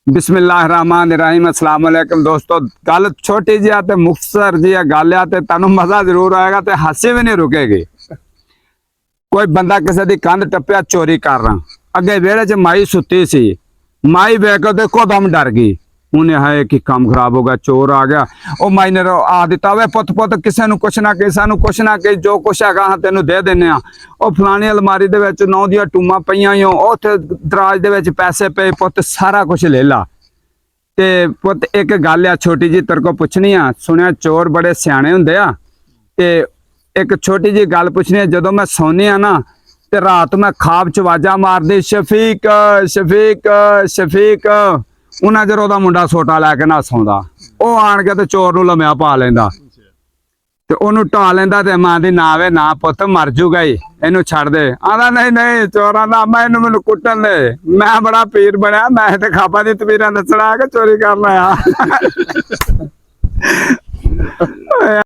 बिस्मिल्लाहिर्रहमानिर्रहीम अस्सलाम वालेकुम दोस्तों। गल छोटी जी ते मुख्तसर जी गल आ ते तुहानू मजा जरूर आएगा ते हंसी भी नहीं रुकेगी। कोई बंदा किसी दी कंध टप्पिया चोरी कर रहा, अगे वेड़े च माई सुती सी, माई वेख के देखो दम डर गई। उन्हें है कि काम खराब हो गया, चोर आ गया। ओ माई ने आ दिता वे पुत पुत किसी नू कुछ ना कही, सानू कुछ ना कही, जो कुछ हैगा हाँ तेनू दे देने आ। ओ फलानी अलमारी दे विच 9 दियां टूमां पईयां ही, उत्थे दराज दे विच पैसे पे, पुत सारा कुछ ले ला। ते पुत एक गल आ छोटी जी तेरे को पुछनी आ, सुनिया चोर बड़े सियाणे हुंदे आ। ते एक छोटी जी गल पुछनी है, जदों मैं सौनी आ ना ते रात मैं खाब च आवाज़ां मारदी शफीक शफीक शफीक, उन्हें जर ओदा मुंडा सोटा लैके ना सौंदा, ओ आण के ते चोर नू लम्या पा लैंदा ते ओनू ढा लैंदा ते मां दी ना वे ना पुत मर जूगा ही, इनू छड़ दे। आंदा नहीं नहीं चोरा ना मैं इनू मैनू कुट्टन दे, मैं बड़ा पीर बनया, मैं ते खाबा दी तबीरां दसण आया कि चोरी करन आया।